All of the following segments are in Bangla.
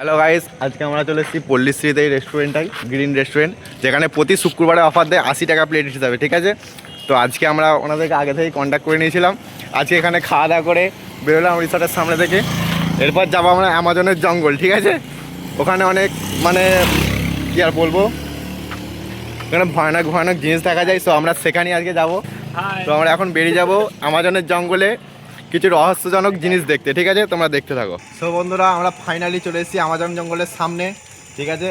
হ্যালো গাইস, আজকে আমরা চলে এসেছি পল্লীশ্রীতে এই রেস্টুরেন্টটাই, গ্রিন রেস্টুরেন্ট, যেখানে প্রতি শুক্রবারে অফার দেয় 80 টাকা প্লেট হিসাবে। ঠিক আছে, তো আজকে আমরা ওনাদেরকে আগে থেকেই কন্ট্যাক্ট করে নিয়েছিলাম। আজকে এখানে খাওয়া দাওয়া করে বেরোলাম রিসর্টের সামনে থেকে। এরপর যাবো আমরা অ্যামাজনের জঙ্গল। ঠিক আছে, ওখানে অনেক কী আর বলবো, ওখানে ভয়ানক ভয়ানক জিনিস দেখা যায়। সো আমরা সেখানেই আজকে যাব। তো আমরা এখন বেরিয়ে যাব অ্যামাজনের জঙ্গলে কিছু রহস্যজনক জিনিস দেখতে। ঠিক আছে, তোমরা দেখতে থাকো। সো বন্ধুরা, আমরা ফাইনালি চলে এসেছি অ্যামাজন জঙ্গলের সামনে। ঠিক আছে,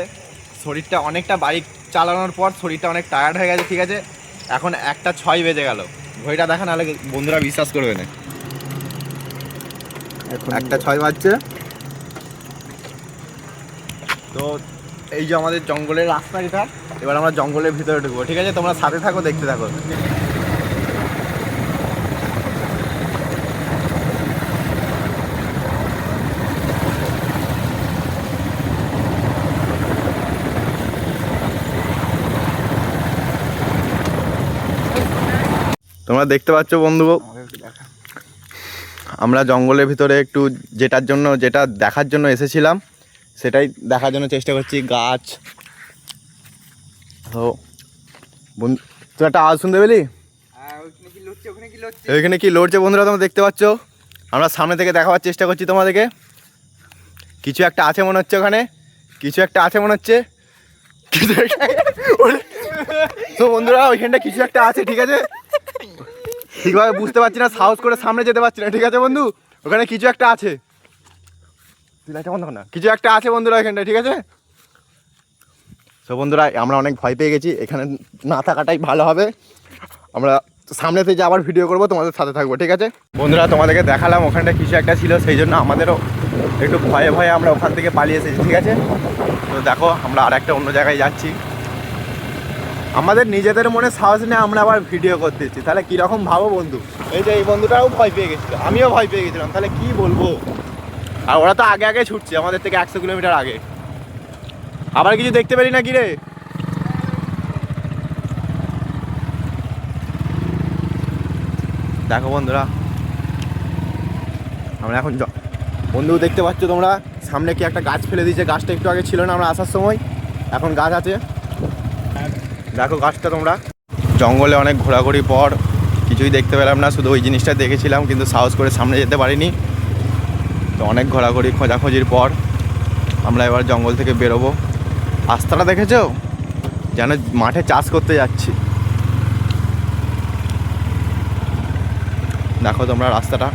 শরীরটা অনেকটা বাইক চালানোর পর শরীরটা অনেক টায়ার্ড হয়ে গেছে। ঠিক আছে, এখন 1:06 বেজে গেল। ঘড়িটা দেখা নাহলে বন্ধুরা বিশ্বাস করবে না। এখন 1:06 বাজছে। তো এই যে আমাদের জঙ্গলের রাস্তা, এটা এবার আমরা জঙ্গলের ভিতরে ঢুকবো। ঠিক আছে, তোমরা সাথে থাকো, দেখতে থাকো। তোমরা দেখতে পাচ্ছ বন্ধু, আমরা জঙ্গলের ভিতরে একটু যেটা দেখার জন্য এসেছিলাম সেটাই দেখার জন্য চেষ্টা করছি। গাছ, তো বন্ধু তুই একটা আওয়াজ শুনতে পেলি? ওইখানে কি লড়ছে বন্ধুরা, তোমরা দেখতে পাচ্ছ। আমরা সামনে থেকে দেখাবার চেষ্টা করছি তোমাদেরকে। কিছু একটা আছে মনে হচ্ছে, ওখানে কিছু একটা আছে মনে হচ্ছে। তো বন্ধুরা, ওইখানটা কিছু একটা আছে। ঠিক আছে, ঠিকভাবে বুঝতে পারছি না, সাহস করে সামনে যেতে পারছি না। ঠিক আছে বন্ধু, ওখানে কিছু একটা আছে। কিছু একটা আছে বন্ধুরা এখানটা। ঠিক আছে, তো বন্ধুরা আমরা অনেক ভয় পেয়ে গেছি, এখানে না থাকাটাই ভালো হবে। আমরা সামনে থেকে আবার ভিডিও করব, তোমাদের সাথে থাকবো। ঠিক আছে বন্ধুরা, তোমাদেরকে দেখালাম ওখানটা কিছু একটা ছিল, সেই জন্য আমাদেরও একটু ভয়ে ভয়ে আমরা ওখান থেকে পালিয়ে এসেছি। ঠিক আছে, তো দেখো আমরা আর একটা অন্য জায়গায় যাচ্ছি। আমাদের নিজেদের মনে সাহস নেই, আমরা আবার ভিডিও করতেছি, তাহলে কীরকম ভাবো বন্ধু? এই যে এই বন্ধুটাও ভয় পেয়ে গেছিলো, আমিও ভয় পেয়ে গেছিলাম, তাহলে কি বলবো। আর ওরা তো আগে আগে ছুটছে আমাদের থেকে 100 কিলোমিটার আগে। আবার কিছু দেখতে পারি না কি রে? দেখো বন্ধুরা, আমরা এখন বন্ধু দেখতে পাচ্ছ তোমরা, সামনে কি একটা গাছ ফেলে দিয়েছে। গাছটা একটু আগে ছিল না আমরা আসার সময়, এখন গাছ আছে। দেখো গাছটা তোমরা। জঙ্গলে অনেক ঘোরাঘুরির পর কিছুই দেখতে পেলাম না, শুধু ওই জিনিসটা দেখেছিলাম, কিন্তু সাহস করে সামনে যেতে পারিনি। তো অনেক ঘোরাঘুরি খোঁজাখুঁজির পর আমরা এবার জঙ্গল থেকে বেরোবো। রাস্তাটা দেখেছো, যেন মাঠে চাষ করতে যাচ্ছি। দেখো তোমরা রাস্তাটা।